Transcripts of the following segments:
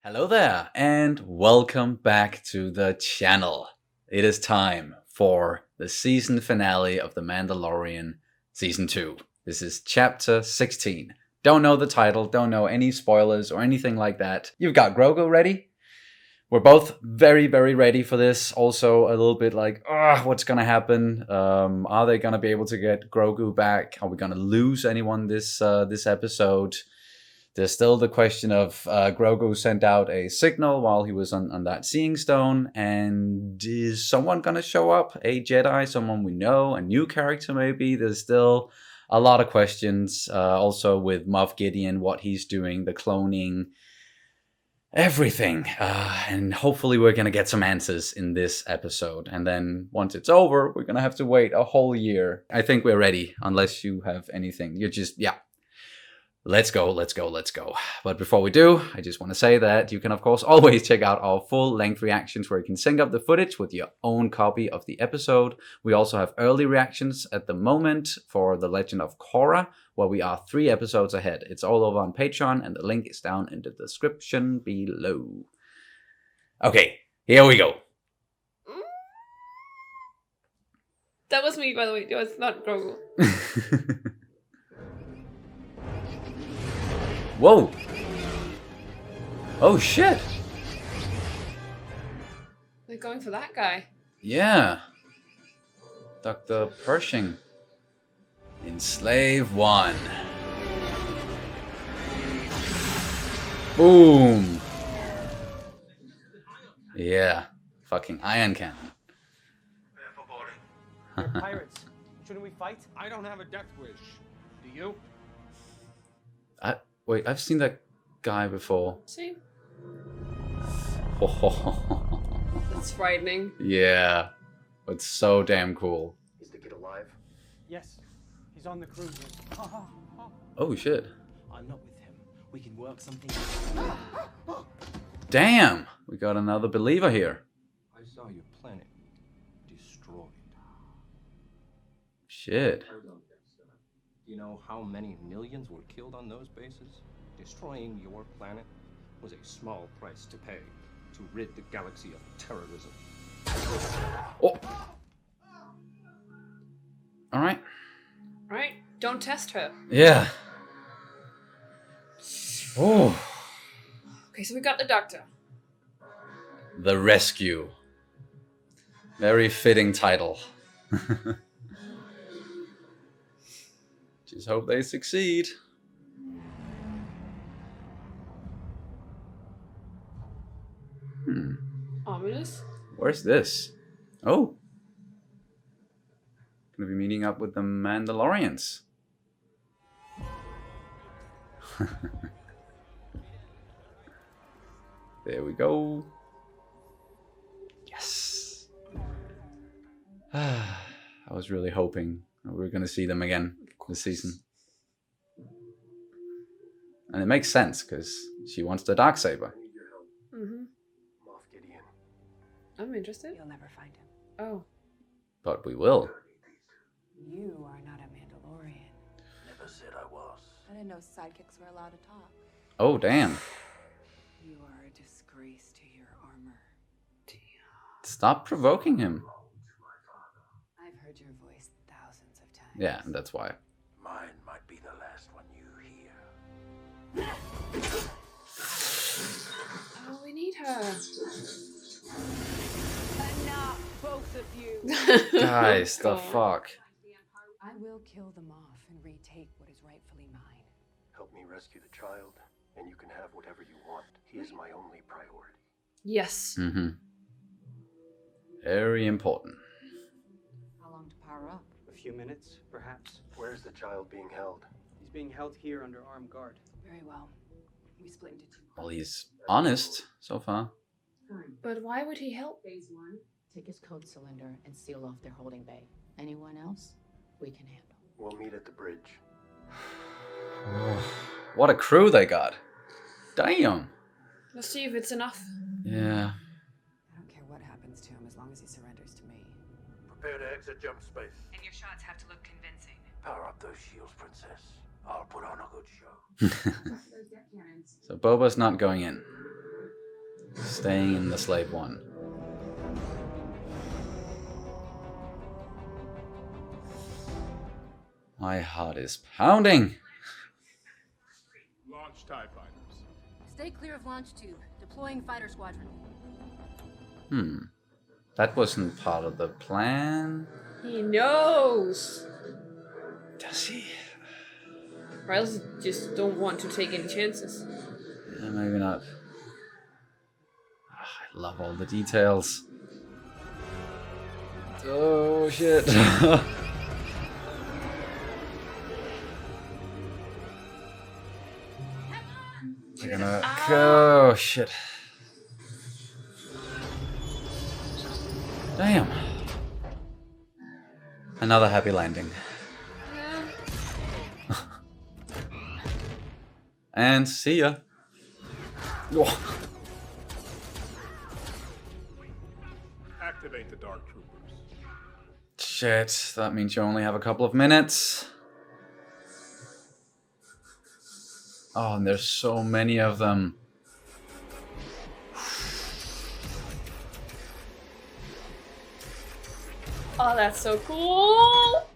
Hello there, and welcome back to the channel. It is time for the season finale of The Mandalorian Season 2. This is Chapter 16. Don't know the title, don't know any spoilers or anything like that. You've got Grogu ready? We're both very, very ready for this. Also, a little bit like, what's gonna happen? Are they gonna be able to get Grogu back? Are we gonna lose anyone this episode? There's still the question of Grogu sent out a signal while he was on that seeing stone, and is someone gonna show up? A Jedi, someone we know, a new character maybe? There's still a lot of questions. Also with Moff Gideon, what he's doing, the cloning, everything. And hopefully we're gonna get some answers in this episode. And then once it's over, we're gonna have to wait a whole year. I think we're ready, unless you have anything. You're just, yeah. Let's go. But before we do, I just want to say that you can, of course, always check out our full-length reactions where you can sync up the footage with your own copy of the episode. We also have early reactions at the moment for The Legend of Korra, where we are 3 episodes ahead. It's all over on Patreon, and the link is down in the description below. Okay, here we go. That was me, by the way. It was not Grogu. Whoa! Oh shit! They're going for that guy. Yeah. Dr. Pershing. Enslave 1. Boom! Yeah. Fucking iron cannon. They're pirates. Shouldn't we fight? I don't have a death wish. Do you? Wait, I've seen that guy before. See? That's frightening. Yeah. It's so damn cool. Is the kid alive? Yes. He's on the cruiser. Oh shit. I'm not with him. We can work something. Damn! We got another believer here. I saw your planet destroyed. Shit. Do you know how many millions were killed on those bases? Destroying your planet was a small price to pay to rid the galaxy of terrorism. Oh! Alright. Right? Don't test her. Yeah. Oh. Okay, so we got the doctor. The Rescue. Very fitting title. Just hope they succeed. Ominous. Where's this? Oh. Gonna be meeting up with the Mandalorians. There we go. Yes. I was really hoping we were gonna see them again this season. And it makes sense, because she wants the Darksaber. Mm-hmm. Moff Gideon. I'm interested. You'll never find him. Oh. But we will. You are not a Mandalorian. Never said I was. I didn't know sidekicks were allowed to talk. Oh, damn. You are a disgrace to your armor. Stop provoking him. I've heard your voice thousands of times. Yeah, that's why. Mine might be the last one you hear. Oh, we need her. Enough, both of you. Guys, the God. fuck. I will kill them off and retake what is rightfully mine. Help me rescue the child, and you can have whatever you want. He is my only priority. Yes. Mm-hmm. Very important. How long to power up? A few minutes, perhaps. Where's the child being held? He's being held here under armed guard. Very well. We split into 2. Well, he's honest so far. But why would he help? Phase 1. Take his code cylinder and seal off their holding bay. Anyone else, we can handle. We'll meet at the bridge. What a crew they got. Damn. Let's see if it's enough. Yeah. I don't care what happens to him as long as he surrenders to me. Prepare to exit jump space. And your shots have to look convincing. Power up those shields, princess. I'll put on a good show. So Boba's not going in. Staying in the slave one. My heart is pounding. Launch TIE fighters. Stay clear of launch tube. Deploying fighter squadron. That wasn't part of the plan. He knows. Does he? Or else just don't want to take any chances. Yeah, maybe not. I love all the details. Oh shit. They're gonna. Oh shit. Damn. Another happy landing. Yeah. And see ya. Whoa. Activate the Dark Troopers. Shit, that means you only have a couple of minutes. Oh, and there's so many of them. Oh, that's so cool.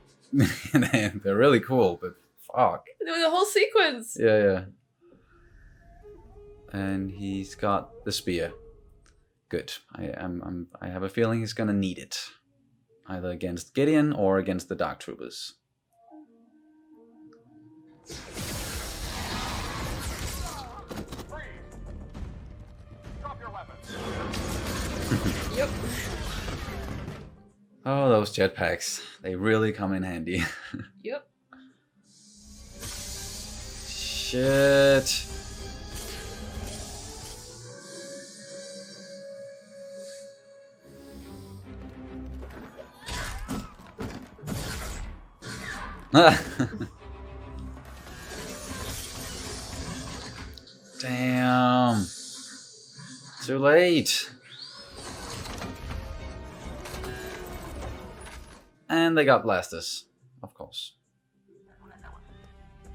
They're really cool, but fuck. The whole sequence. Yeah. And he's got the spear. Good. I have a feeling he's gonna need it. Either against Gideon or against the Dark Troopers. Drop your weapons. Yep. Oh, those jetpacks. They really come in handy. Yep. Shit. Damn. Too late. And they got blasters, of course.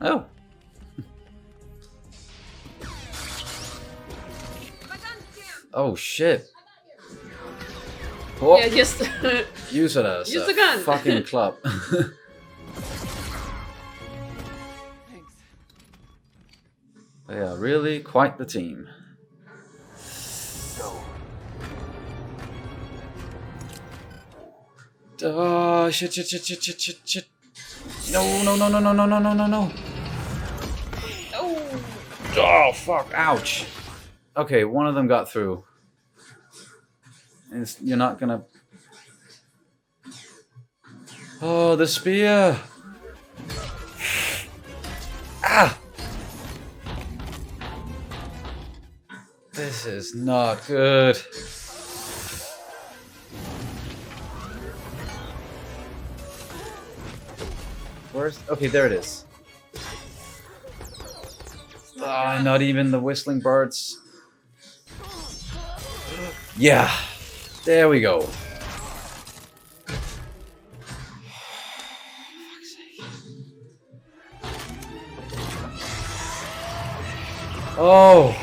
Oh. Oh shit. Oh, Yeah, just use it as use a the gun. fucking club. They are really quite the team. Oh shit. No. oh. Oh fuck, ouch. Okay, one of them got through. You're not gonna... Oh, the spear! Ah! This is not good. Where's... Okay, there it is. Ah, not even the whistling birds. Yeah, there we go. Oh,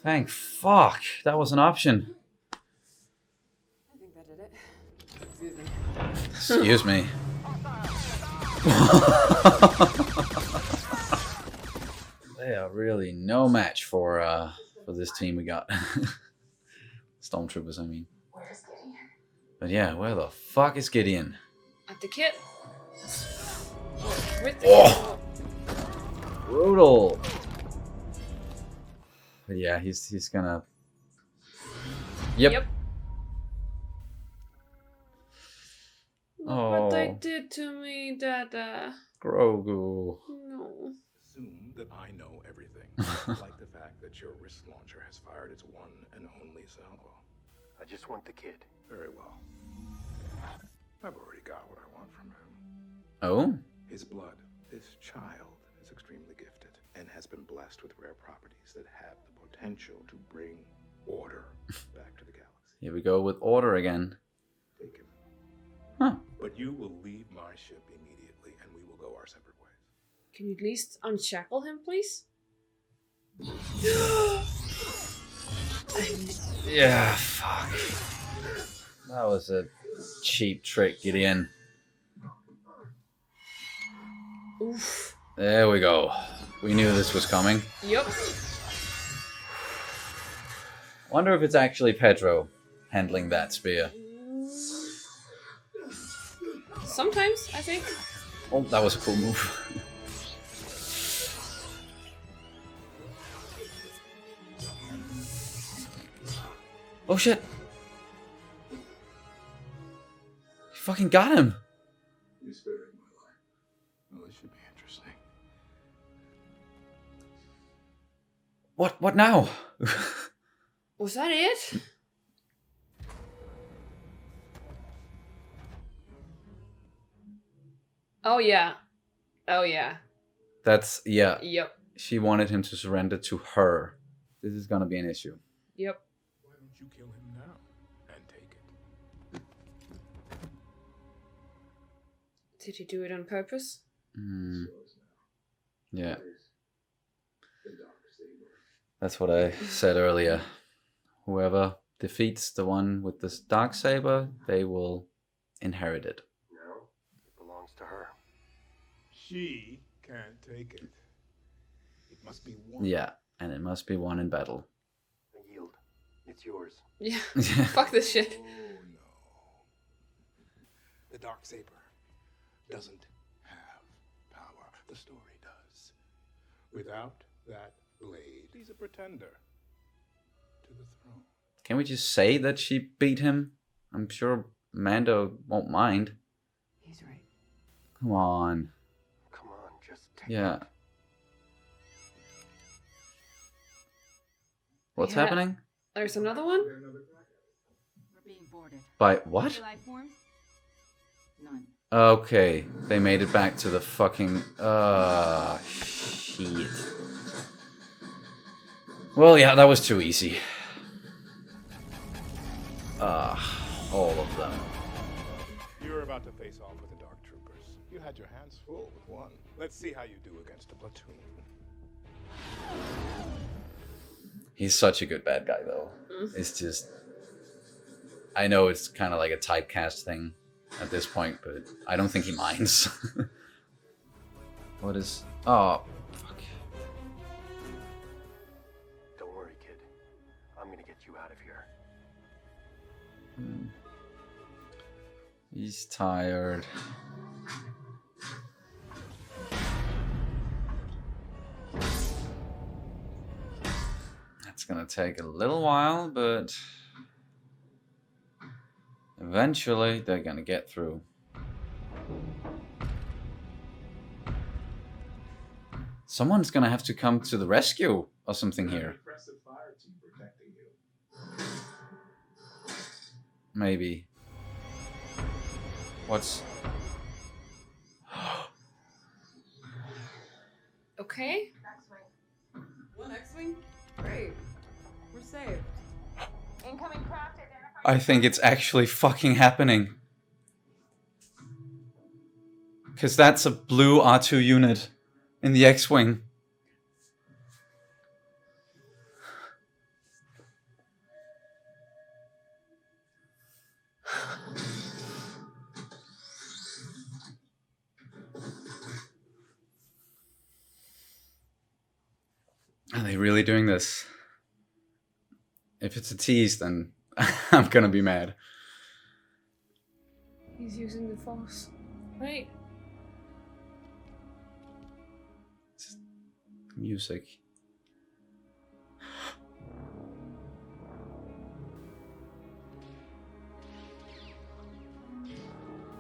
thank fuck. That was an option. I think that did it. Excuse me. Excuse me. They are really no match for this team we got. Stormtroopers, I mean. Where's Gideon? But yeah, where the fuck is Gideon? At the kit. With the Oh! Brutal. But yeah, he's gonna... Yep. Look what they Oh. did to me, Dada. Grogu. No. Assume that I know everything, like the fact that your wrist launcher has fired its one and only salvo. I just want the kid. Very well. I've already got what I want from him. Oh? His blood. This child is extremely gifted and has been blessed with rare properties that have the potential to bring order back to the galaxy. Here we go with order again. Take him. Huh. But you will leave my ship immediately and we will go our separate ways. Can you at least unshackle him, please? Yeah, fuck. That was a cheap trick, Gideon. Oof. There we go. We knew this was coming. Yep. Wonder if it's actually Pedro handling that spear. Sometimes, I think. Oh, that was a cool move. Oh shit! You fucking got him! You're sparing my life. Well, this should be interesting. What now? Was that it? Oh yeah. Oh yeah. That's, yeah. Yep. She wanted him to surrender to her. This is gonna be an issue. Yep. Why don't you kill him now and take it? Did he do it on purpose? Mm. Yeah. The dark saber. That's what I said earlier. Whoever defeats the one with this dark saber, they will inherit it. No, it belongs to her. She can't take it. It must be one. Yeah, and it must be won in battle. I yield. It's yours. Yeah. Fuck this shit. Oh no. The dark saber doesn't have power. The story does. Without that blade, he's a pretender to the throne. Can we just say that she beat him? I'm sure Mando won't mind. He's right. Come on. Come on, just take Yeah. it. What's Yeah. happening? There's another one? We're being boarded. By what? Any life forms? None. Okay, they made it back to the fucking... shit. Well, yeah, that was too easy. All of them. You were about to face off with the Dark Troopers. You had your hands full with one. Let's see how you do against a platoon. He's such a good bad guy, though. It's just... I know it's kind of like a typecast thing at this point, but I don't think he minds. What is... Oh, fuck. Don't worry, kid. I'm gonna get you out of here. He's tired. That's gonna take a little while, but eventually they're gonna get through. Someone's gonna have to come to the rescue or something here. Impressive fire team protecting you. Maybe. What's... Okay. One X-Wing? Great. We're saved. Incoming craft identified. I think it's actually fucking happening. Because that's a blue R2 unit in the X-Wing. Are they really doing this? If it's a tease, then I'm gonna be mad. He's using the force. Right. Music.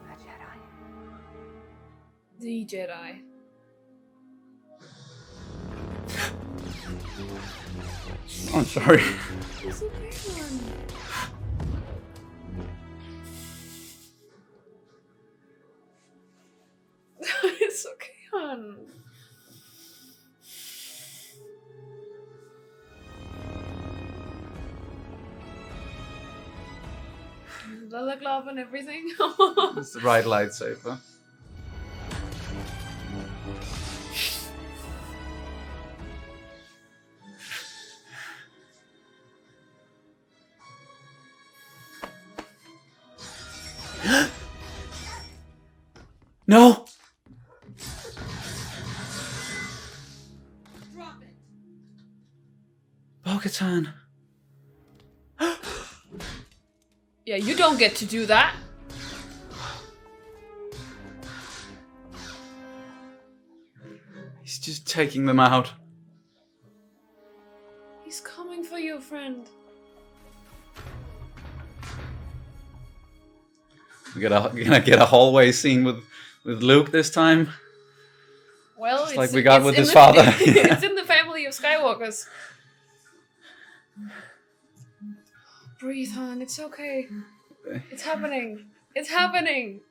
A Jedi. The Jedi. I'm sorry. It's okay, man. It's okay, hon. Lala glove and everything. It's the right lightsaber. No! Drop it. Bo-Katan. Yeah, you don't get to do that. He's just taking them out. He's coming for you, friend. We're gonna get a hallway scene with Luke this time. Well, Just like we got with his father. It's in the family of Skywalkers. Breathe, hon. It's okay. It's happening. It's happening.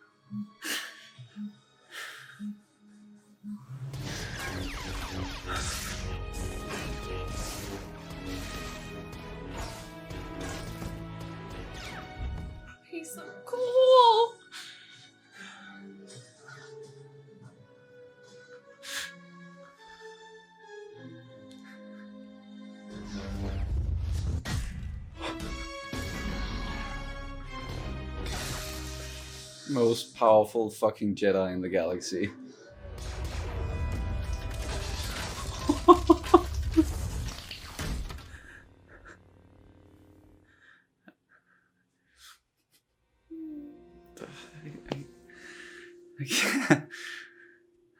He's so cool. Most powerful fucking Jedi in the galaxy.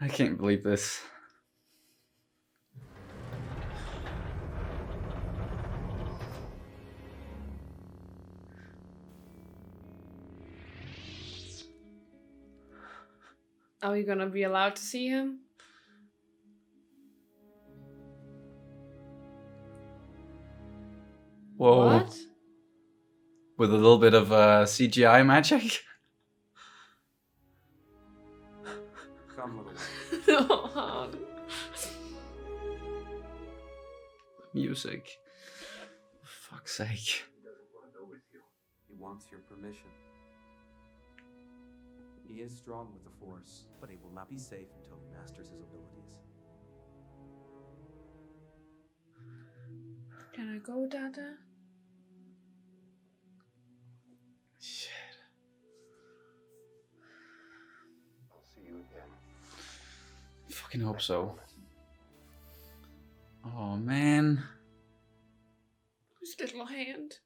I can't believe this. Are we gonna be allowed to see him? Whoa. What? With a little bit of CGI magic. Come, little one. No, hon. Music. For fuck's sake. He doesn't want to go with you. He wants your permission. He is strong with the Force, but he will not be safe until he masters his abilities. Can I go, Dada? Shit. I'll see you again. Fucking hope so. Oh man. His little hand.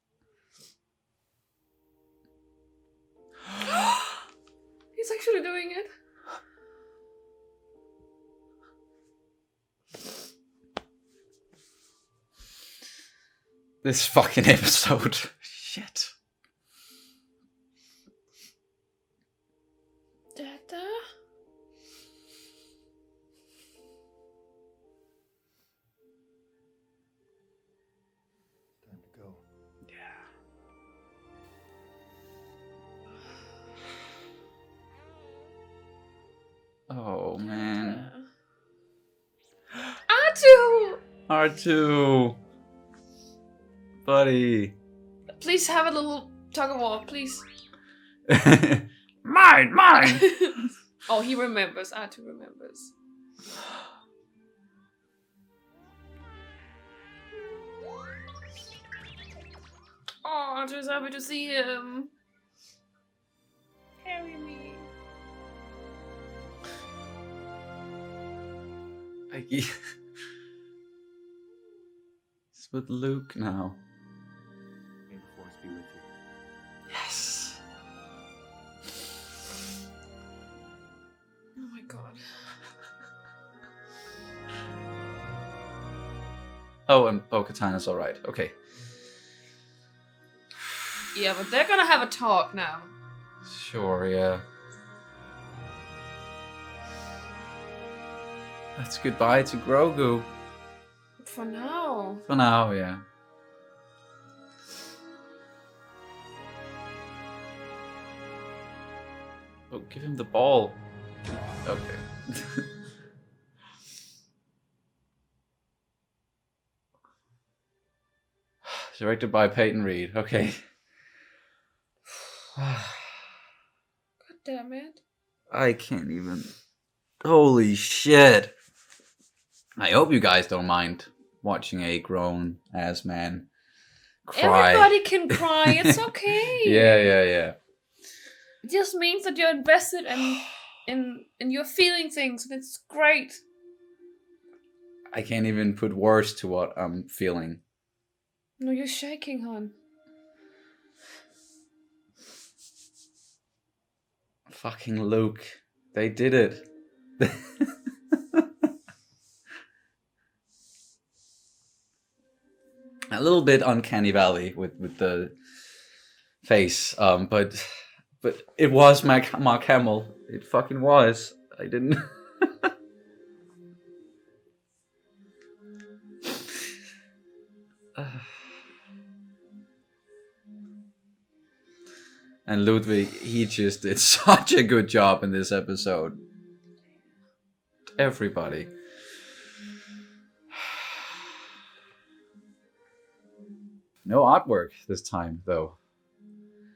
He's actually doing it. This fucking episode. Shit. Dada? Time to go. Oh man. R2! R2. Buddy. Please have a little tug of war, please. Mine. Oh, he remembers. R2 remembers. Oh, I'm just happy to see him. Carry me. It's with Luke now. May the Force be with you. Yes. Oh my god. Oh, and Bo-Katan is alright. Okay. Yeah, but they're gonna have a talk now. Sure, yeah. That's goodbye to Grogu. For now. For now, yeah. Oh, give him the ball. Okay. Directed by Peyton Reed. Okay. God damn it. I can't even. Holy shit. I hope you guys don't mind watching a grown ass man cry. Everybody can cry. It's okay. Yeah. It just means that you're invested and and you're feeling things, and it's great. I can't even put words to what I'm feeling. No, you're shaking, hon. Fucking Luke. They did it. A little bit uncanny valley with the face, but it was Mark Hamill. It fucking was. I didn't. And Ludwig, he just did such a good job in this episode. Everybody. No artwork this time, though.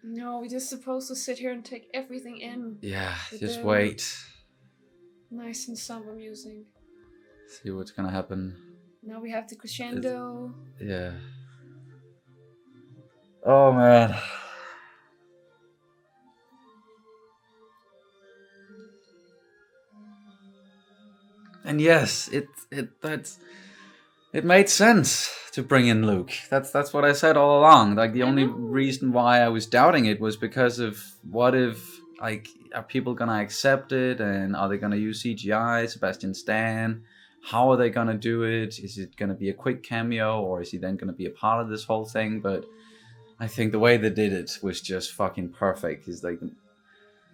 No, we're just supposed to sit here and take everything in. Yeah, with just the wait. Nice and somber music. See what's gonna happen. Now we have the crescendo. Yeah. Oh man. And yes, it made sense to bring in Luke. That's what I said all along. Like the only reason why I was doubting it was because of what if, like, are people gonna accept it, and are they gonna use CGI, Sebastian Stan? How are they gonna do it? Is it gonna be a quick cameo, or is he then gonna be a part of this whole thing? But I think the way they did it was just fucking perfect. He's like,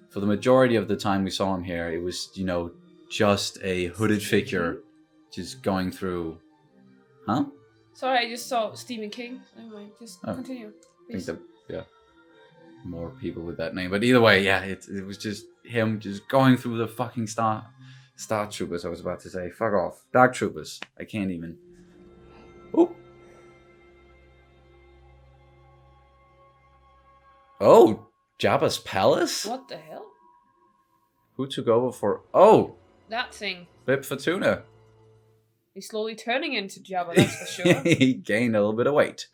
for the majority of the time we saw him here, it was, you know, just a hooded figure just going through. Huh? Sorry, I just saw Stephen King. Never mind. Just continue. I think that, yeah, more people with that name. But either way, yeah, it was just him just going through the fucking Star Troopers. I was about to say, fuck off. Dark Troopers. I can't even. Oh. Oh, Jabba's palace? What the hell? Who took over for... Oh! That thing. Bib Fortuna. He's slowly turning into Jabba, that's for sure. He gained a little bit of weight.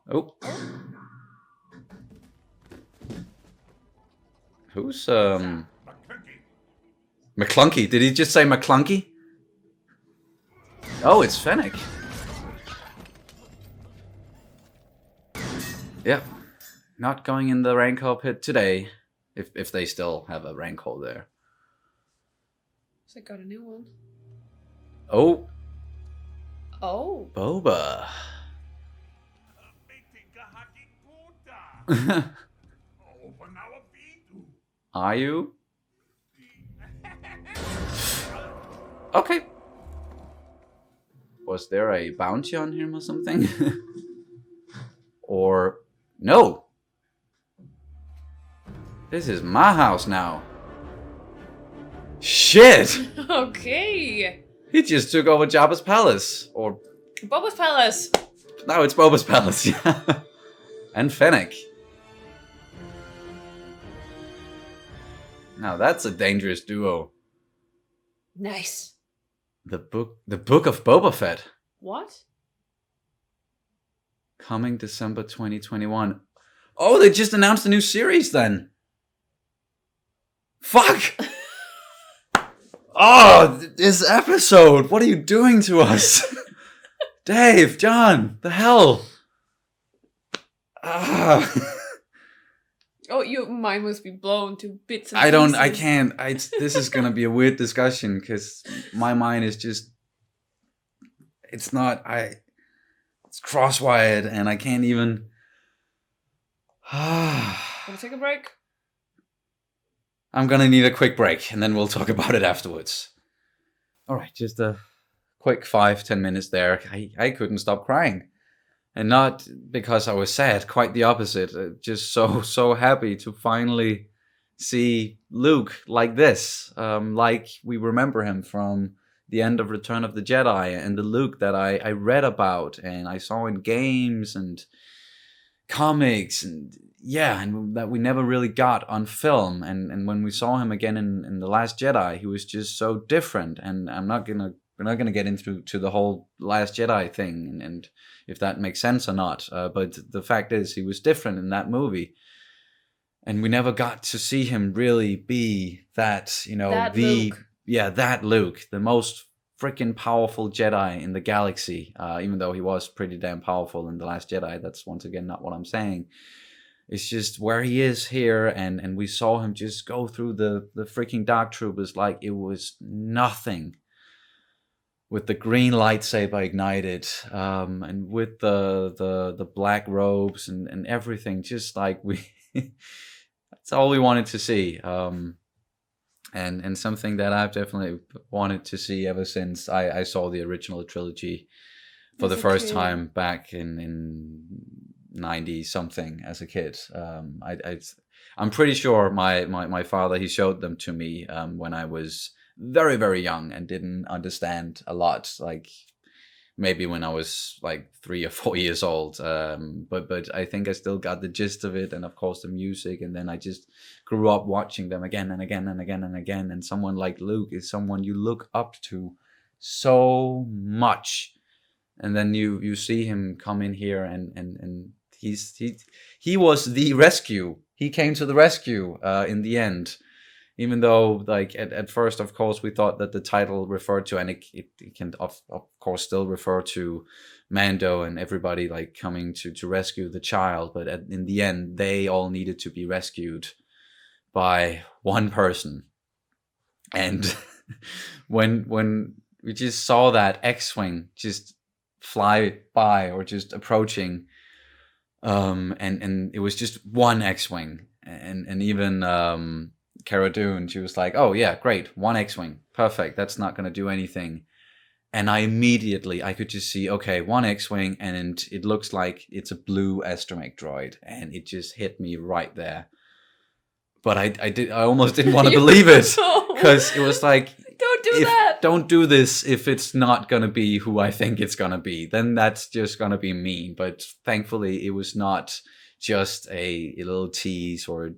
Oh. Who's, McClunky. Did he just say McClunky? Oh, it's Fennec. Yep. Not going in the Rancor pit today. If they still have a Rancor there. So I got a new one. Oh. Oh. Boba. Are you? Okay. Was there a bounty on him or something? Or no. This is my house now. Shit! Okay. He just took over Jabba's palace. Or Boba's palace. now it's Boba's palace, yeah. And Fennec. Now that's a dangerous duo. Nice. The book of Boba Fett. What? Coming December 2021. Oh, they just announced a new series then. Fuck! Oh, this episode! What are you doing to us? Dave, John, the hell? Ah. Oh, your mind must be blown to bits and I pieces. can't. This is gonna be a weird discussion because my mind is just. It's not. It's crosswired and I can't even. Wanna take a break? I'm gonna need a quick break and then we'll talk about it afterwards. Alright, just a quick 5-10 minutes there. I couldn't stop crying. And not because I was sad, quite the opposite. Just so happy to finally see Luke like this. Like we remember him from the end of Return of the Jedi and the Luke that I read about and I saw in games and comics and yeah, and that we never really got on film. And when we saw him again in The Last Jedi, he was just so different. And we're not gonna get into the whole Last Jedi thing and if that makes sense or not. But the fact is, he was different in that movie. and we never got to see him really be that, you know, That the Luke. that Luke, the most freaking powerful Jedi in the galaxy. Even though he was pretty damn powerful in The Last Jedi, that's once again not what I'm saying. It's just where he is here, and we saw him just go through the freaking Dark Troopers like it was nothing. With the green lightsaber ignited, and with the black robes and everything, just like we, that's all we wanted to see. And something that I've definitely wanted to see ever since I saw the original trilogy for the first time back in 90 something as a kid. I'm pretty sure my father, he showed them to me when I was very, very young and didn't understand a lot, like maybe when I was like 3 or 4 years old. But I think I still got the gist of it, and of course the music, and then I just grew up watching them again and again and again and again. And someone like Luke is someone you look up to so much, and then you see him come in here and he was the rescue. He came to the rescue in the end. Even though, like, at first, of course, we thought that the title referred to, and it can, of course, still refer to Mando and everybody, like, coming to rescue the child. But in the end, they all needed to be rescued by one person. And when we just saw that X-Wing just fly by or just approaching, and it was just one X-Wing. And even... Cara Dune, she was like, oh yeah, great, one X-Wing, perfect, that's not going to do anything. And I could just see, okay, one X-Wing, and it looks like it's a blue astromech droid, and it just hit me right there. But I almost didn't want to believe it, because it was like, don't do this if it's not going to be who I think it's going to be. Then that's just going to be mean. But thankfully, it was not just a little tease, or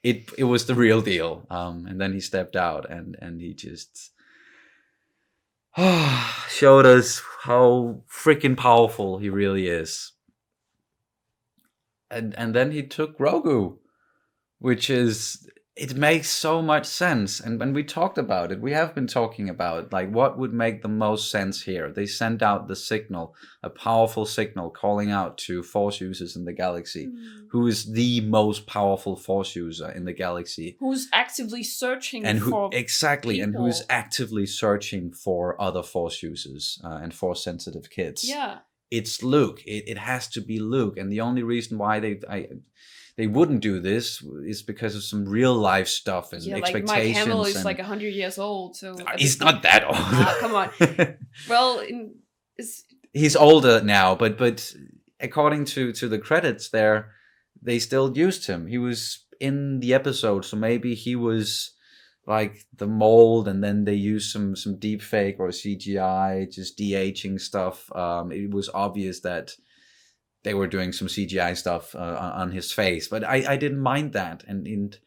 it was the real deal. And then he stepped out and he just showed us how freaking powerful he really is. And then he took Grogu, which is, it makes so much sense. And when we talked about it, we have been talking about, like, what would make the most sense here. They sent out the signal, a powerful signal calling out to Force users in the galaxy. Who is the most powerful Force user in the galaxy? Who's actively searching for exactly, people. and who's actively searching for other Force users and Force sensitive kids. Yeah. It's Luke. It has to be Luke. And the only reason why they wouldn't do this is because of some real life stuff and expectations. Like Mike Hamill is like 100 years old, so he's not that old. Come on. Well, he's older now, but according to the credits there, they still used him. He was in the episode, so maybe he was like the mold, and then they used some deep fake or CGI, just de-aging stuff. It was obvious that they were doing some CGI stuff on his face, but I didn't mind that. And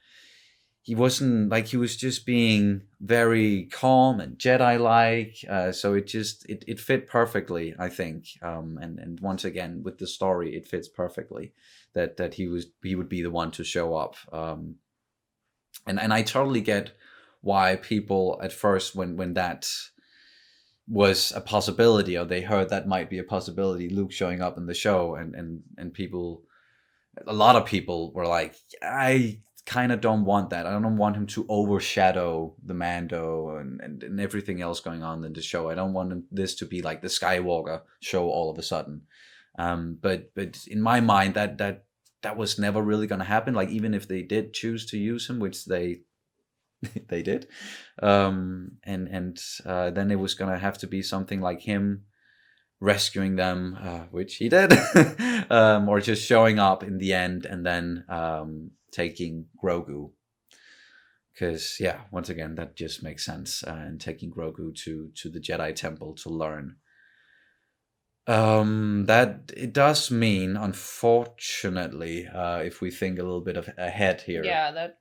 he wasn't, like, he was just being very calm and Jedi-like. So it fit perfectly, I think. And once again, with the story, it fits perfectly that he would be the one to show up. And I totally get why people at first, when that was a possibility, or they heard that might be a possibility, Luke showing up in the show, and people, a lot of people were like, I kind of don't want that. I don't want him to overshadow the Mando and everything else going on in the show. I don't want this to be like the Skywalker show all of a sudden. But in my mind, that was never really going to happen. Like, even if they did choose to use him, which they did, and then it was gonna have to be something like him rescuing them, which he did, or just showing up in the end and then taking Grogu, because once again, that just makes sense, and taking Grogu to the Jedi Temple to learn. That it does mean, unfortunately, if we think a little bit ahead here, that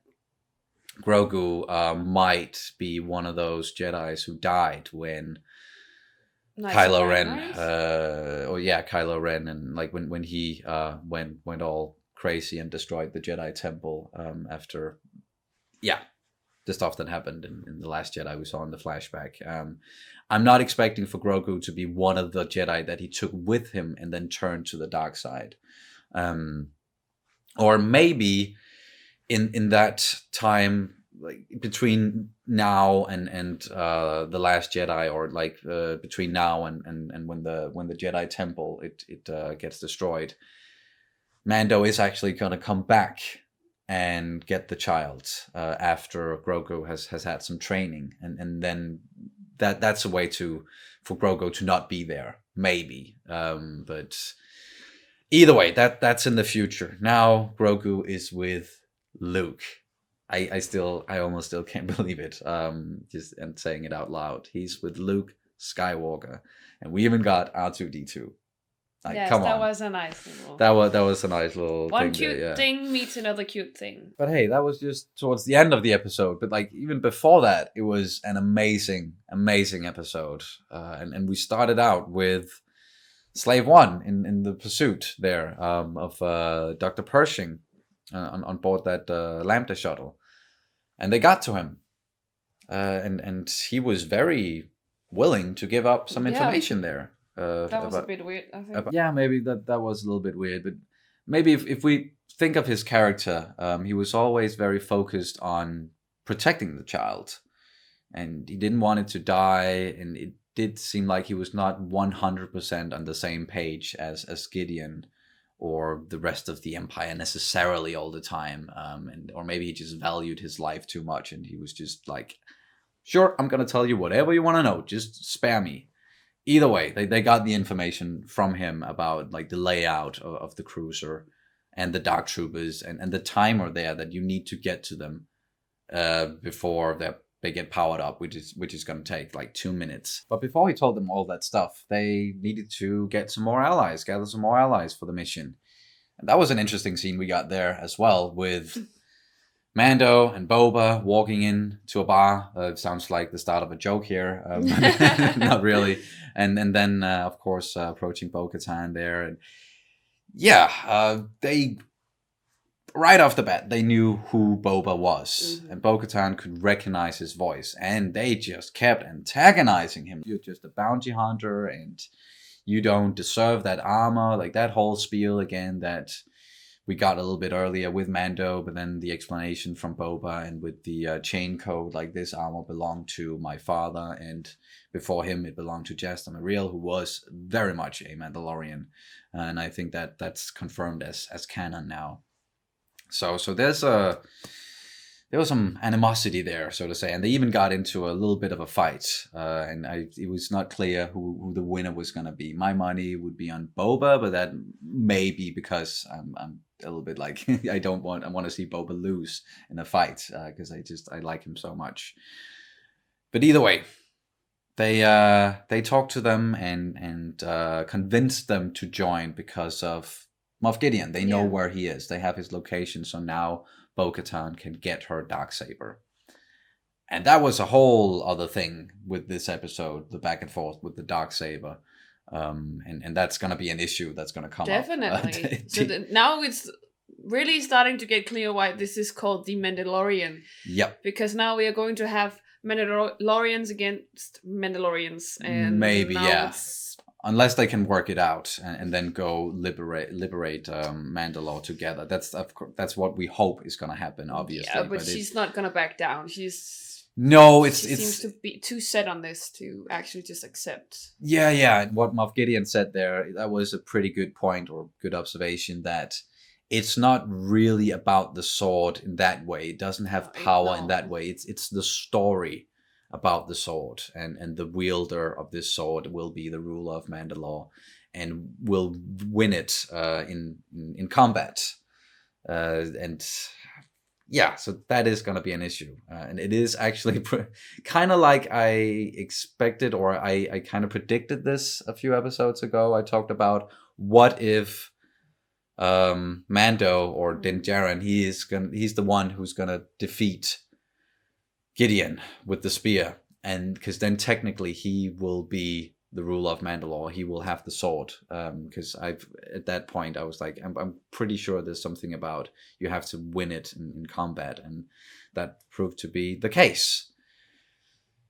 Grogu might be one of those Jedis who died when Kylo Ren, Kylo Ren, and like when he went all crazy and destroyed the Jedi Temple after, the stuff that happened in The Last Jedi we saw in the flashback. I'm not expecting for Grogu to be one of the Jedi that he took with him and then turned to the dark side. Or maybe in that time, like between now and The Last Jedi, or like between now and when the Jedi Temple it gets destroyed, Mando is actually gonna come back and get the child after Grogu has had some training, and then that's a way for Grogu to not be there, maybe. But either way, that's in the future. Now Grogu is with Luke. I almost still can't believe it. Just and saying it out loud. He's with Luke Skywalker, and we even got R2-D2. Like, yes, come that on. was a nice little. That was a nice little one thing cute there, yeah. thing meets another cute thing. But hey, that was just towards the end of the episode. But like even before that, it was an amazing episode. And we started out with Slave One in the pursuit there of Dr. Pershing on board that Lambda shuttle, and they got to him, and he was very willing to give up some information there. That was a bit weird, I think. Yeah, maybe that was a little bit weird, but maybe if we think of his character, he was always very focused on protecting the child, and he didn't want it to die, and it did seem like he was not 100% on the same page as Gideon or the rest of the Empire necessarily all the time, or maybe he just valued his life too much, and he was just like, sure, I'm gonna tell you whatever you want to know, just spare me. Either way, they got the information from him about like the layout of the cruiser and the dark troopers and the timer there that you need to get to them before they get powered up, which is going to take like 2 minutes. But before he told them all that stuff, they needed to gather some more allies for the mission. And that was an interesting scene we got there as well, with Mando and Boba walking in to a bar. Sounds like the start of a joke here. Not really. And then, of course, approaching Bo-Katan there. And they, right off the bat, they knew who Boba was. Mm-hmm. And Bo-Katan could recognize his voice. And they just kept antagonizing him. You're just a bounty hunter, and you don't deserve that armor. Like that whole spiel again that we got a little bit earlier with Mando, but then the explanation from Boba and with the chain code, like this armor belonged to my father, and before him it belonged to Jester Mariel, who was very much a Mandalorian, and I think that's confirmed as canon now. So there was some animosity there, so to say, and they even got into a little bit of a fight, and it was not clear who the winner was going to be. My money would be on Boba, but that may be because I'm a little bit like I want to see Boba lose in a fight, because I like him so much. But either way, they talked to them and convinced them to join because of Moff Gideon. They know where he is. They have his location, so now Bo-Katan can get her Darksaber. And that was a whole other thing with this episode, the back and forth with the Darksaber. And that's going to be an issue that's going to come up. Definitely. So now it's really starting to get clear why this is called the Mandalorian. Yep. Because now we are going to have Mandalorians against Mandalorians. And maybe, unless they can work it out and then go liberate Mandalore together. That's what we hope is going to happen, obviously. Yeah, but she's not going to back down. She seems to be too set on this to actually just accept. Yeah. What Moff Gideon said there, that was a pretty good point or good observation, that it's not really about the sword in that way. It doesn't have power in that way. It's the story about the sword, and the wielder of this sword will be the ruler of Mandalore and will win it in combat. So that is going to be an issue. And it is actually kind of like I expected, or I kind of predicted this a few episodes ago. I talked about what if Mando or Din Djarin, he's the one who's going to defeat Gideon with the spear, and because then technically he will be the ruler of Mandalore, he will have the sword. Because at that point I was like, I'm pretty sure there's something about you have to win it in combat, and that proved to be the case.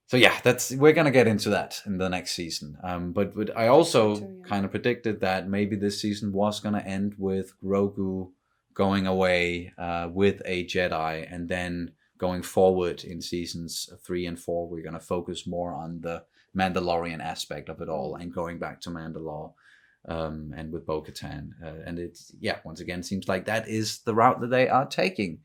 So yeah, we're gonna get into that in the next season. But I also kind of predicted that maybe this season was gonna end with Grogu going away with a Jedi, and then going forward in seasons 3 and 4, we're gonna focus more on the Mandalorian aspect of it all, and going back to Mandalore, and with Bo-Katan, and it's once again seems like that is the route that they are taking.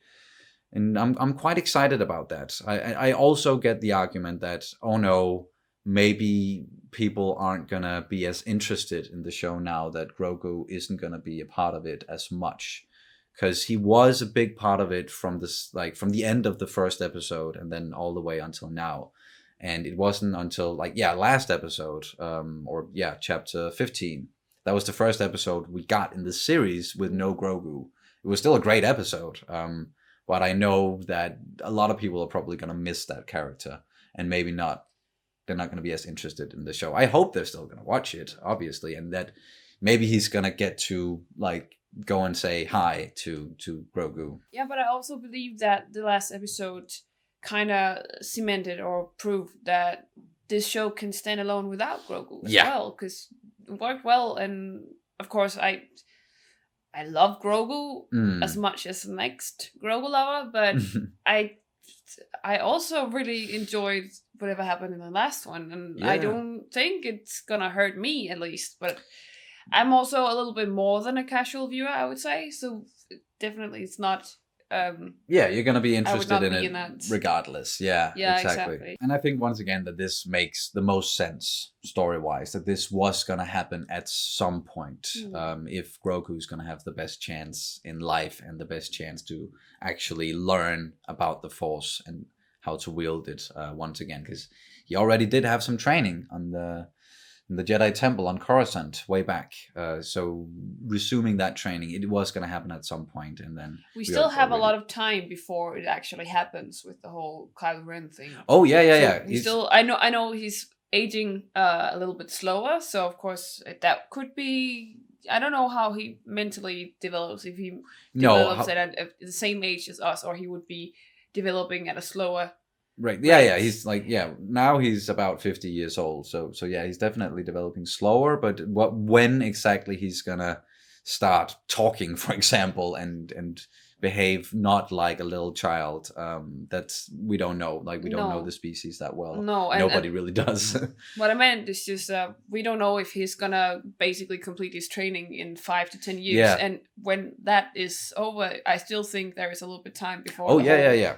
And I'm quite excited about that. I also get the argument that, oh no, maybe people aren't gonna be as interested in the show now that Grogu isn't gonna be a part of it as much, because he was a big part of it from the end of the first episode and then all the way until now. And it wasn't until last episode, chapter 15. That was the first episode we got in the series with no Grogu. It was still a great episode. But I know that a lot of people are probably going to miss that character, and maybe not. They're not going to be as interested in the show. I hope they're still going to watch it, obviously, and that maybe he's going to get to go and say hi to Grogu. Yeah, but I also believe that the last episode kind of cemented or proved that this show can stand alone without Grogu as well, because it worked well. And of course, I love Grogu as much as the next Grogu lover, but I also really enjoyed whatever happened in the last one, and I don't think it's gonna hurt me, at least. But I'm also a little bit more than a casual viewer, I would say. So definitely, it's not. You're gonna be interested in it regardless. Yeah, exactly. And I think once again that this makes the most sense story-wise, that this was gonna happen at some point. If Grogu's gonna have the best chance in life and the best chance to actually learn about the Force and how to wield it once again, because he already did have some training on the Jedi Temple on Coruscant way back. So resuming that training, it was going to happen at some point, and then we still have a lot of time before it actually happens with the whole Kylo Ren thing. Oh yeah. I know he's aging a little bit slower, so of course that could be. I don't know how he mentally develops, if he develops at the same age as us, or he would be developing at a slower. Right. Yeah. He's now he's about 50 years old. So he's definitely developing slower. But when exactly he's gonna start talking, for example, and behave not like a little child, we don't know. We don't know the species that well. No, nobody really does. What I meant is just we don't know if he's gonna basically complete his training in 5 to 10 years. Yeah. And when that is over, I still think there is a little bit of time before. Oh yeah.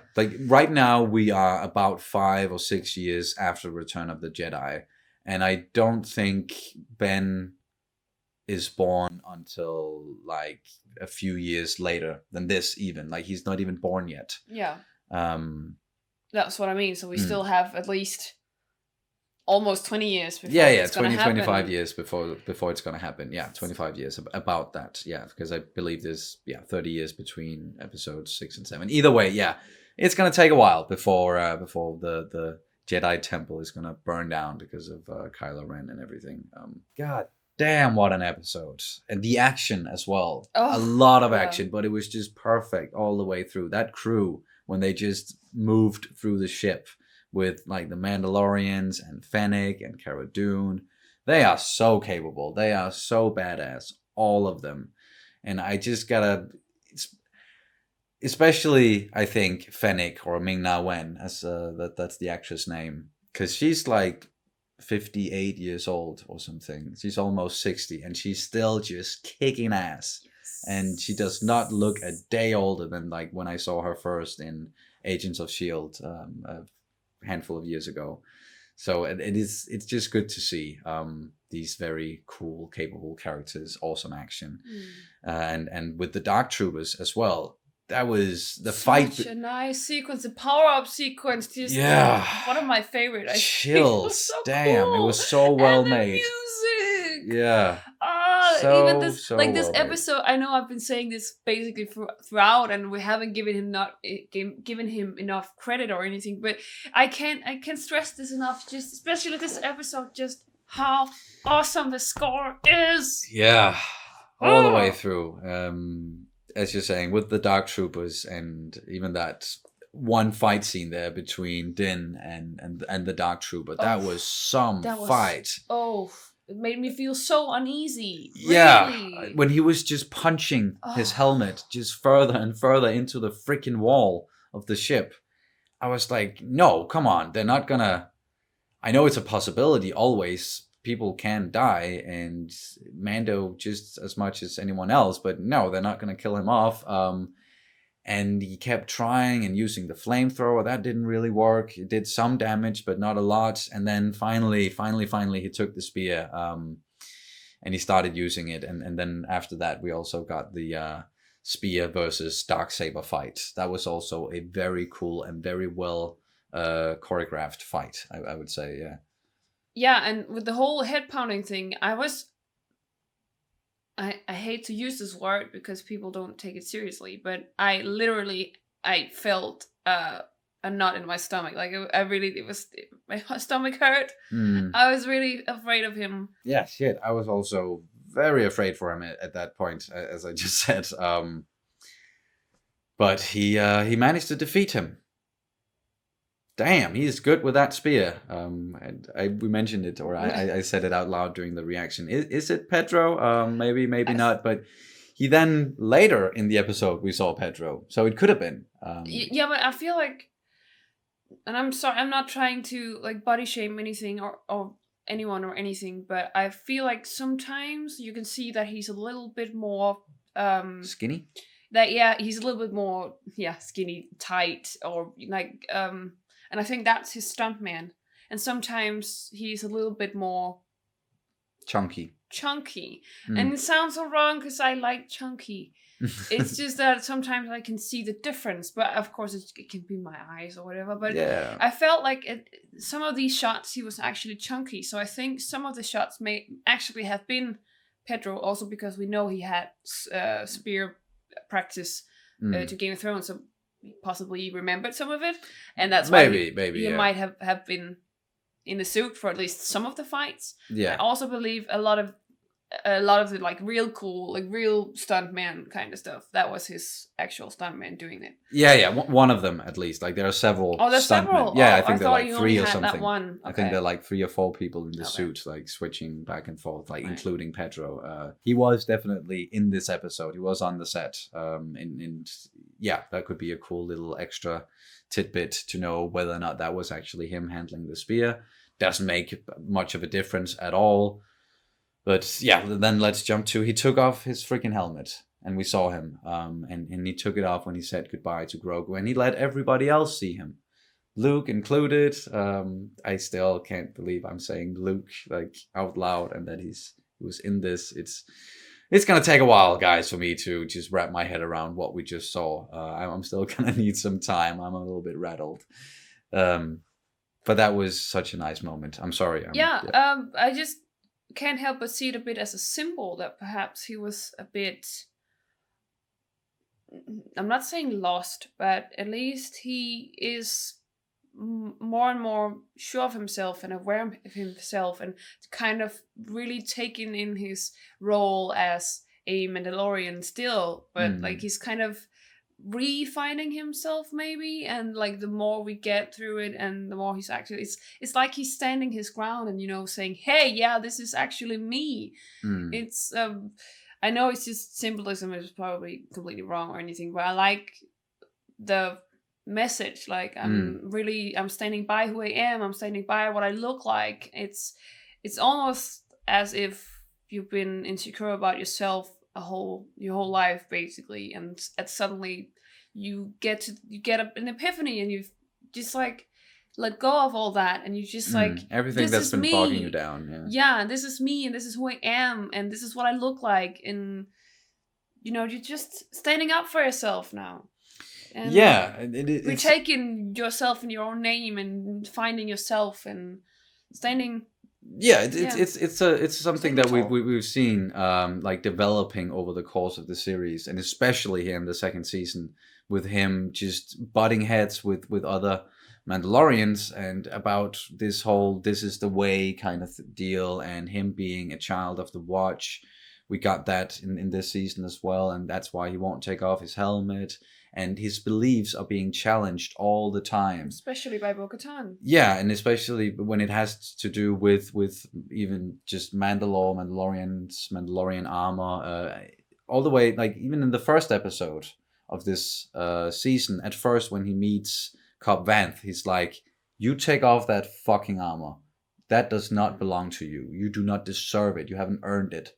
Right now we are about 5 or 6 years after Return of the Jedi, and I don't think Ben is born until a few years later than this, even. He's not even born yet. Yeah. That's what I mean. So we still have at least almost 20 years before it's 25 years before it's going to happen. Yeah, 25 years about that. Yeah, because I believe there's 30 years between episodes 6 and 7. Either way, it's going to take a while before the Jedi Temple is going to burn down because of Kylo Ren and everything. God damn, what an episode. And the action as well. A lot of action, but it was just perfect all the way through. That crew, when they just moved through the ship with the Mandalorians and Fennec and Cara Dune, they are so capable. They are so badass, all of them. And I just gotta, especially I think Fennec, or Ming-Na Wen, as that's the actress name, because she's 58 years old or something. She's almost 60, and she's still just kicking ass. Yes. And she does not look a day older than when I saw her first in Agents of S.H.I.E.L.D. A handful of years ago. So it's just good to see these very cool, capable characters, awesome action, and with the Dark Troopers as well. That was the fight. Such a nice sequence. The power-up sequence. Just one of my favorite. Chills. So damn, cool. It was so well and made. Music. Yeah. Even this episode. I know I've been saying this basically throughout, and we haven't given him enough credit or anything. But I can't stress this enough. Just especially this episode. Just how awesome the score is. Yeah, all the way through. As you're saying, with the Dark Troopers and even that one fight scene there between Din and the Dark Trooper, that was some fight. It made me feel so uneasy. Yeah, really. when he was just punching his helmet just further and further into the freaking wall of the ship, I was like, no, come on, they're not gonna. I know it's a possibility always. People can die, and Mando just as much as anyone else, but no, they're not going to kill him off. And he kept trying and using the flamethrower. That didn't really work. It did some damage, but not a lot. And then finally, he took the spear, and he started using it. And then after that, we also got the spear versus Darksaber fight. That was also a very cool and very well choreographed fight, I would say, yeah. Yeah, and with the whole head pounding thing, I hate to use this word because people don't take it seriously, but I felt a knot in my stomach. Like my stomach hurt. I was really afraid of him. Yeah, shit. I was also very afraid for him at that point, as I just said. But he managed to defeat him. Damn, he's good with that spear. And we mentioned it, or I said it out loud during the reaction. Is it Pedro? Maybe not. But he then later in the episode we saw Pedro, so it could have been. Yeah, but I feel like, and I'm sorry, I'm not trying to like body shame anything or anyone or anything, but I feel like sometimes you can see that he's a little bit more skinny. He's a little bit more skinny, tight, or like and I think that's his stuntman. And sometimes he's a little bit more chunky. And it sounds so wrong because I like chunky. It's just that sometimes I can see the difference, but of course it can be my eyes or whatever. But yeah. I felt like some of these shots he was actually chunky, so I think some of the shots may actually have been Pedro, also because we know he had spear practice to Game of Thrones, so possibly he remembered some of it, and that's why he might have been in the suit for at least some of the fights. I also believe a lot of the like real cool, like real stuntman kind of stuff, that was his actual stuntman doing it. One of them at least. Like there are several. There's several. I think they're like 3 or something. That one. Okay. I think they're like 3 or 4 people in the suit, like switching back and forth, like including Pedro. He was definitely in this episode. He was on the set. That could be a cool little extra tidbit to know whether or not that was actually him handling the spear. Doesn't make much of a difference at all. But yeah, then let's jump to, he took off his freaking helmet and we saw him. And he took it off when he said goodbye to Grogu, and he let everybody else see him, Luke included. I still can't believe I'm saying Luke like out loud and that he was in this. It's gonna take a while, guys, for me to just wrap my head around what we just saw. I'm still gonna need some time. I'm a little bit rattled. But that was such a nice moment. I'm sorry. I just can't help but see it a bit as a symbol that perhaps he was a bit, I'm not saying lost, but at least he is more and more sure of himself and aware of himself, and kind of really taking in his role as a Mandalorian still, but like he's kind of refining himself maybe, and like the more we get through it and the more he's actually, it's like he's standing his ground and saying, hey, yeah, this is actually me. It's I know it's just symbolism is probably completely wrong or anything, but I like the message, like I'm standing by who I am, I'm standing by what I look like. It's almost as if you've been insecure about yourself your whole life basically, and suddenly you get an epiphany and you just like let go of all that, and you just like everything that's been bogging you down. This is me, and this is who I am, and this is what I look like, and you're just standing up for yourself now. And you're taking yourself in your own name and finding yourself and standing. It's something that we've seen like developing over the course of the series, and especially here in the second season with him just butting heads with other Mandalorians, and about this whole "this is the way" kind of deal, and him being a child of the Watch. We got that in this season as well, and that's why he won't take off his helmet. And his beliefs are being challenged all the time, especially by Bo-Katan. Yeah, and especially when it has to do with even just Mandalorian armor, all the way, like even in the first episode of this season. At first, when he meets Cobb Vanth, he's like, "You take off that fucking armor. That does not belong to you. You do not deserve it. You haven't earned it."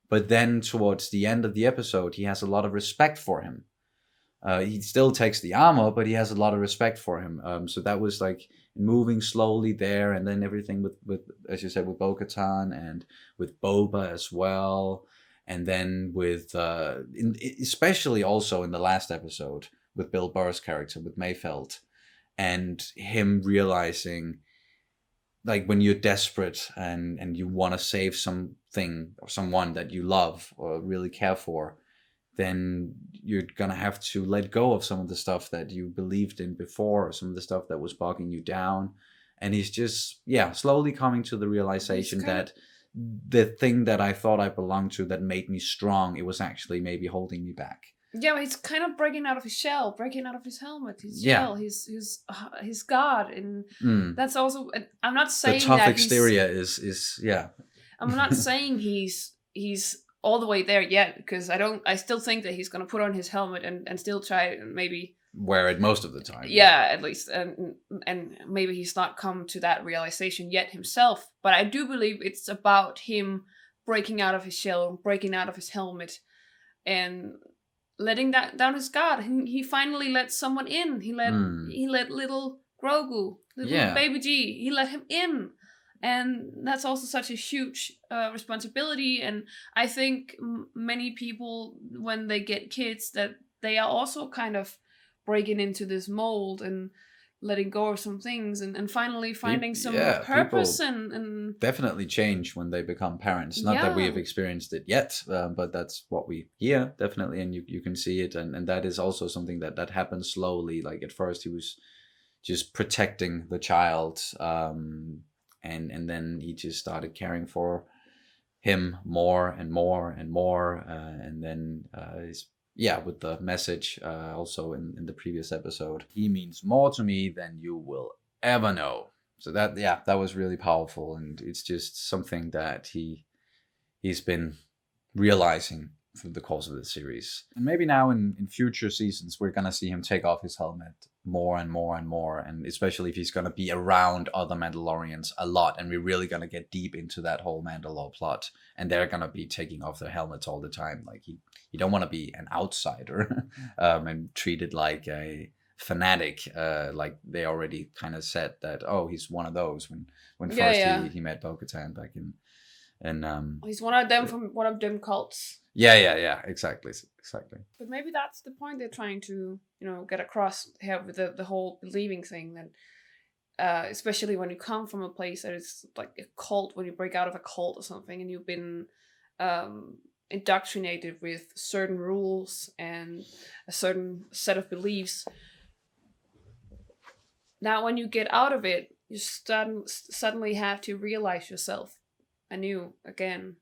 But then towards the end of the episode, he has a lot of respect for him. He still takes the armor, but he has a lot of respect for him. So that was like moving slowly there, and then everything with as you said, with Bo-Katan and with Boba as well, and then with especially also in the last episode with Bill Burr's character with Mayfeld, and him realizing, like, when you're desperate and you want to save something or someone that you love or really care for, then you're gonna have to let go of some of the stuff that you believed in before, or some of the stuff that was bogging you down. And he's just, slowly coming to the realization that the thing that I thought I belonged to that made me strong, it was actually maybe holding me back. Yeah, he's kind of breaking out of his shell, breaking out of his helmet, his shell, his God, and that's also. I'm not saying the tough that exterior is. I'm not saying he's all the way there yet, because I still think that he's gonna put on his helmet and still try and maybe wear it most of the time. Yeah, at least, and maybe he's not come to that realization yet himself. But I do believe it's about him breaking out of his shell, breaking out of his helmet, and letting that down his guard. He finally let someone in. He let little Grogu, little baby G. He let him in. And that's also such a huge responsibility. And I think many people, when they get kids, that they are also kind of breaking into this mold and letting go of some things and finally finding some purpose. And definitely change when they become parents. Not that we have experienced it yet, but that's what we hear, definitely. And you can see it. And that is also something that happens slowly. Like at first he was just protecting the child, and then he just started caring for him more and more and more. And then with the message also in the previous episode, "He means more to me than you will ever know." So that was really powerful. And it's just something that he's been realizing through the course of the series. And maybe now in future seasons, we're going to see him take off his helmet more and more and more. And especially if he's going to be around other Mandalorians a lot. And we're really going to get deep into that whole Mandalore plot. And they're going to be taking off their helmets all the time. Like you don't want to be an outsider and treated like a fanatic. Like they already kind of said that, he's one of those when first he met Bo-Katan back in. And he's one of them from one of them cults. Yeah, exactly. But maybe that's the point they're trying to, get across here with the whole believing thing. That especially when you come from a place that is like a cult, when you break out of a cult or something, and you've been indoctrinated with certain rules and a certain set of beliefs. Now, when you get out of it, you suddenly have to realize yourself anew again.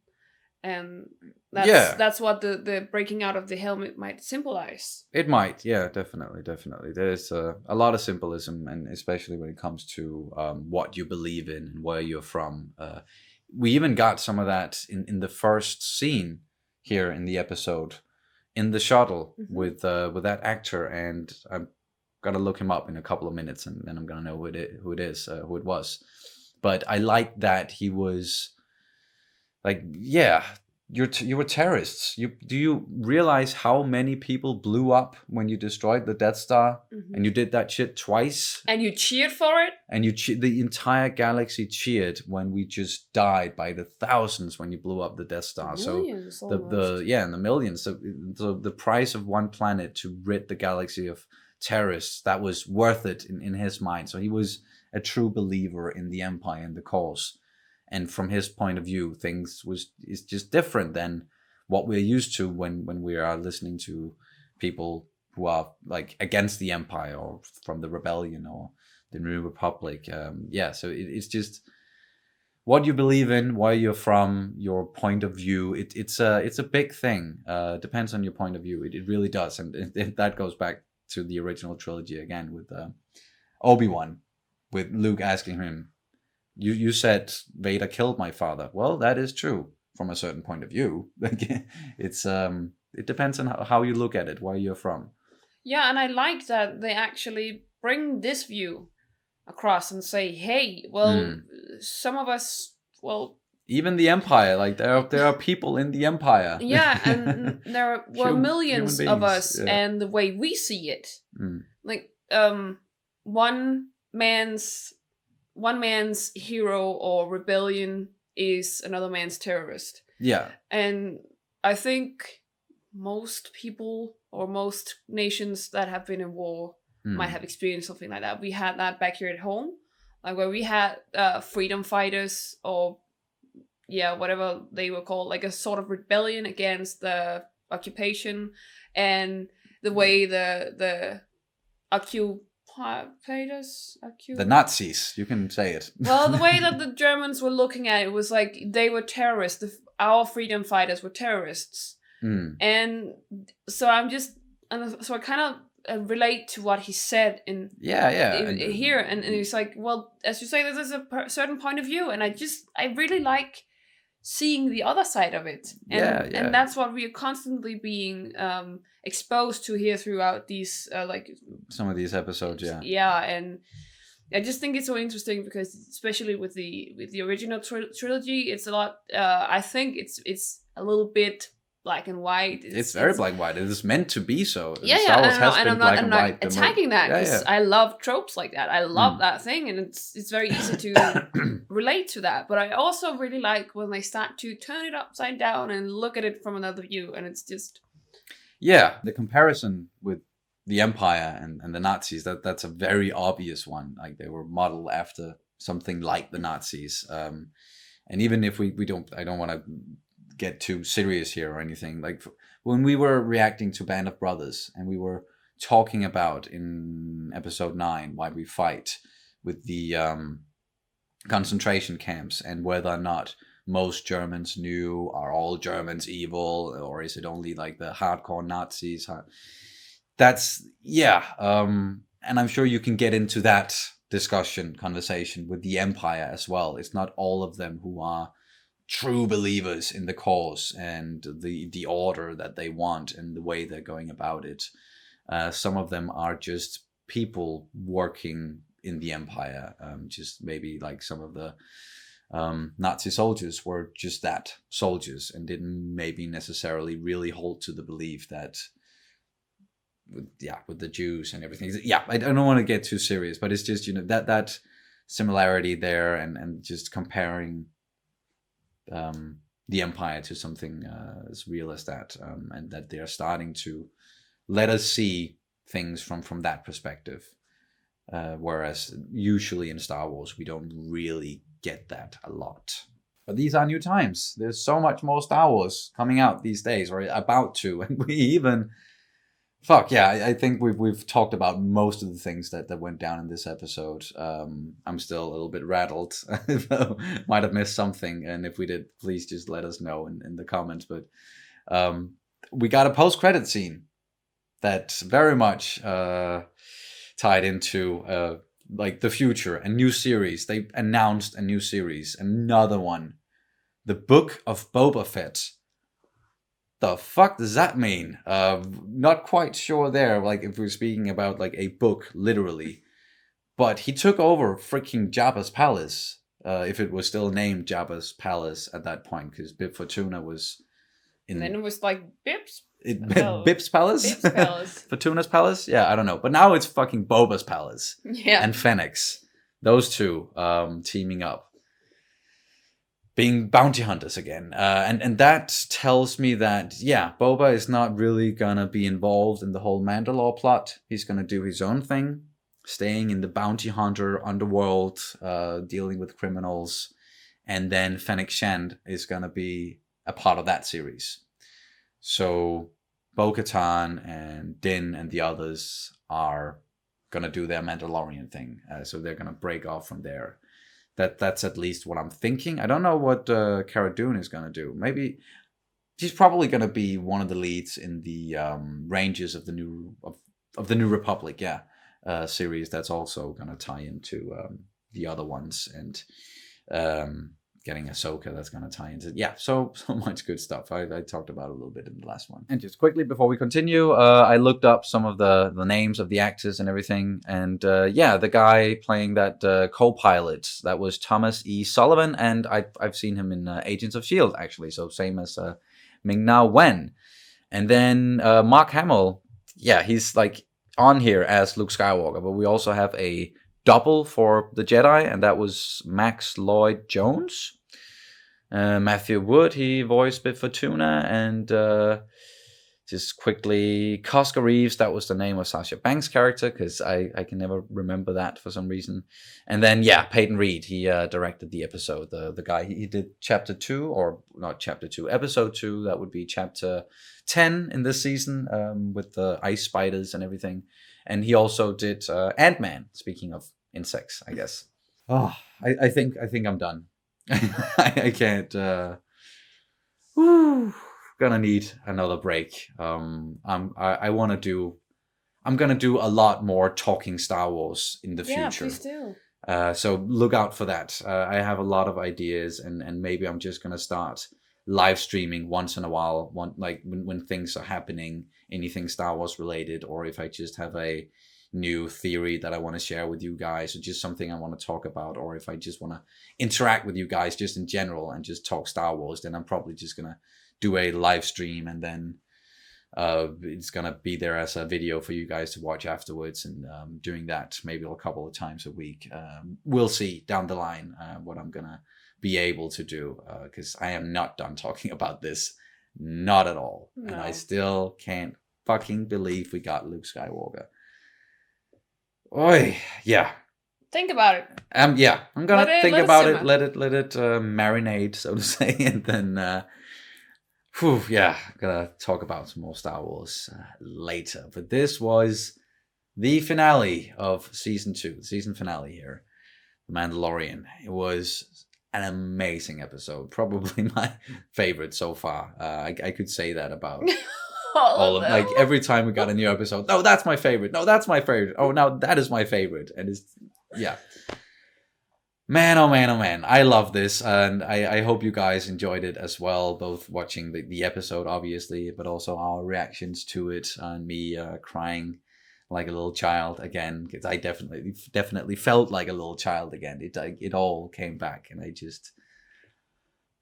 And that's what the breaking out of the helmet might symbolize. It might, definitely. There's a lot of symbolism, and especially when it comes to what you believe in and where you're from. We even got some of that in the first scene here in the episode, in the shuttle with that actor, and I'm gonna look him up in a couple of minutes, and then I'm gonna know who it was. But I like that he was. Like, you were terrorists. Do you realize how many people blew up when you destroyed the Death Star? And you did that shit twice? And you cheered for it? And the entire galaxy cheered when we just died by the thousands when you blew up the Death Star. Millions, so in the millions. So the price of one planet to rid the galaxy of terrorists, that was worth it in his mind. So he was a true believer in the Empire and the cause. And from his point of view, things is just different than what we're used to when we are listening to people who are like against the Empire or from the rebellion or the New Republic. So it's just what you believe in, where you're from, your point of view. It's a big thing. Depends on your point of view. It really does, and that goes back to the original trilogy again with Obi-Wan, with Luke asking him, "You said Vader killed my father." Well, that is true from a certain point of view. It's it depends on how you look at it, where you're from. Yeah, and I like that they actually bring this view across and say, hey, well, some of us, well, even the Empire, like there are people in the Empire. Yeah, and there were millions of us, yeah. and the way we see it, like one man's hero or rebellion is another man's terrorist. Yeah, and I think most people or most nations that have been in war might have experienced something like that. We had that back here at home, like where we had freedom fighters or whatever they were called, like a sort of rebellion against the occupation, and the way the the Nazis, you can say it. Well, the way that the Germans were looking at it was like they were terrorists. Our freedom fighters were terrorists. And so I kind of relate to what he said in here, and it's like, well, as you say, this is a certain point of view, and I really like seeing the other side of it, and that's what we are constantly being exposed to here throughout these like some of these episodes. And I just think it's so interesting because especially with the original trilogy, it's a lot. I think it's a little bit black and white. It's very black and white. It is meant to be so. Star Wars has been black and white. I'm not attacking that because I love tropes like that. I love that thing, and it's very easy to relate to that. But I also really like when they start to turn it upside down and look at it from another view, and it's just the comparison with the Empire and the Nazis, that's a very obvious one. Like they were modeled after something like the Nazis, and even if we don't, I don't want to get too serious here or anything. Like when we were reacting to Band of Brothers and we were talking about in episode 9 why we fight with the concentration camps and whether or not most Germans knew, are all Germans evil, or is it only like the hardcore Nazis? That's and I'm sure you can get into that conversation with the Empire as well. It's not all of them who are true believers in the cause and the order that they want and the way they're going about it. Some of them are just people working in the Empire. Just maybe like some of the Nazi soldiers were just that, soldiers, and didn't maybe necessarily really hold to the belief that with the Jews and everything. I don't want to get too serious, but it's just, that similarity there and just comparing the Empire to something as real as that, and that they are starting to let us see things from that perspective, whereas usually in Star Wars we don't really get that a lot. But these are new times. There's so much more Star Wars coming out these days, or about to, and we even I think we've talked about most of the things that went down in this episode. I'm still a little bit rattled. Might have missed something, and if we did, please just let us know in the comments. But we got a post-credit scene that's very much tied into like the future, a new series. They announced a new series, another one, The Book of Boba Fett. The fuck does that mean? Not quite sure there, like if we're speaking about like a book literally, but he took over freaking Jabba's palace, if it was still named Jabba's palace at that point, because Bib Fortuna was in. And then it was like Bib's Bib's palace? Bib's palace. Fortuna's palace? Yeah, I don't know, but now it's fucking Boba's palace. Yeah. And Fennec's, those two teaming up, being bounty hunters again. And that tells me that, Boba is not really gonna be involved in the whole Mandalore plot. He's gonna do his own thing, staying in the bounty hunter underworld, dealing with criminals. And then Fennec Shand is gonna be a part of that series. So Bo-Katan and Din and the others are gonna do their Mandalorian thing. So they're gonna break off from there. That's at least what I'm thinking. I don't know what Cara Dune is gonna do. Maybe she's probably gonna be one of the leads in the Rangers of the New Republic, series that's also gonna tie into the other ones, and getting Ahsoka that's going to tie into so much good stuff. I talked about it a little bit in the last one. And just quickly before we continue, I looked up some of the names of the actors and everything, and the guy playing that co-pilot, that was Thomas E. Sullivan, and I've seen him in Agents of S.H.I.E.L.D. actually, so same as Ming-Na Wen. And then Mark Hamill, he's like on here as Luke Skywalker, but we also have a double for the Jedi, and that was Max Lloyd Jones. Matthew Wood, he voiced Bib Fortuna, and just quickly, Cosca Reeves, that was the name of Sasha Banks' character, because I can never remember that for some reason. And then, Peyton Reed, he directed the episode. The guy, he did chapter 2, or not chapter 2, episode 2, that would be chapter 10 in this season, with the ice spiders and everything. And he also did Ant-Man, speaking of insects, I guess. Oh, I think I'm done. I can't. Gonna need another break. I'm gonna do a lot more talking Star Wars in the future. Yeah, please do. So look out for that. I have a lot of ideas, and maybe I'm just gonna start live streaming once in a while, when things are happening, anything Star Wars related, or if I just have a new theory that I want to share with you guys, or just something I want to talk about, or if I just want to interact with you guys just in general and just talk Star Wars, then I'm probably just gonna do a live stream, and then it's gonna be there as a video for you guys to watch afterwards, and doing that maybe a couple of times a week. We'll see down the line what I'm gonna be able to do, because I am not done talking about this, not at all. No. And I still can't fucking believe we got Luke Skywalker. Oi, yeah. Think about it. I'm gonna think about it. Let it marinate, so to say, and then I'm gonna talk about some more Star Wars later. But this was the finale of season 2, the season finale here, The Mandalorian. It was an amazing episode, probably my favorite so far. I could say that about all of them. Like every time we got a new episode, no, that's my favorite. No, that's my favorite. Oh, now that is my favorite. And it's man, oh man, oh man. I love this, and I hope you guys enjoyed it as well, both watching the episode, obviously, but also our reactions to it, and me crying like a little child again, because I definitely felt like a little child again. It all came back, and I just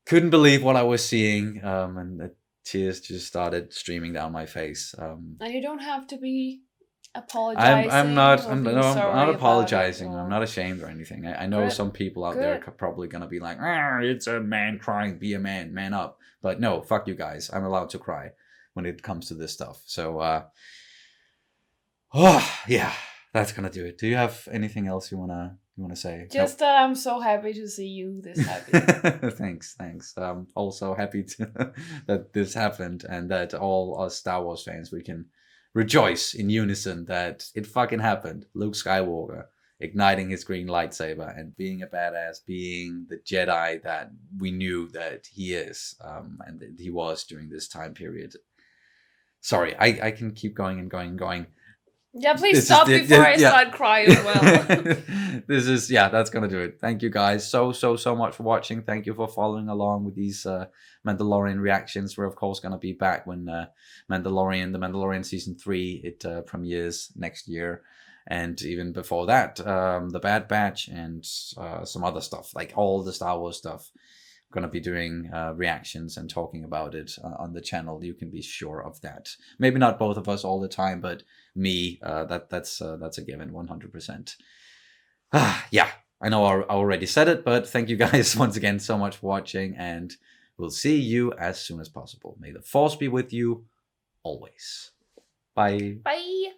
couldn't believe what I was seeing, and the tears just started streaming down my face. And you don't have to be apologizing. I'm not apologizing. I'm not ashamed or anything. I know some people out there are probably gonna be like, it's a man crying, be a man up. But no, fuck you guys. I'm allowed to cry when it comes to this stuff. So that's gonna do it. Do you have anything else you wanna say? Just that I'm so happy to see you this happy. Thanks. I'm also happy that this happened, and that all us Star Wars fans, we can rejoice in unison that it fucking happened. Luke Skywalker igniting his green lightsaber and being a badass, being the Jedi that we knew that he is, and that he was during this time period. Sorry, I can keep going and going. Yeah, please stop before I start crying as well. That's gonna do it. Thank you guys so much for watching. Thank you for following along with these Mandalorian reactions. We're of course gonna be back when the Mandalorian season 3, it premieres next year, and even before that, the Bad Batch and some other stuff, like all the Star Wars stuff. Going to be doing reactions and talking about it on the channel. You can be sure of that. Maybe not both of us all the time, but me, that's a given, 100%. I know I already said it, but thank you guys once again so much for watching, and we'll see you as soon as possible. May the Force be with you always. Bye. Bye.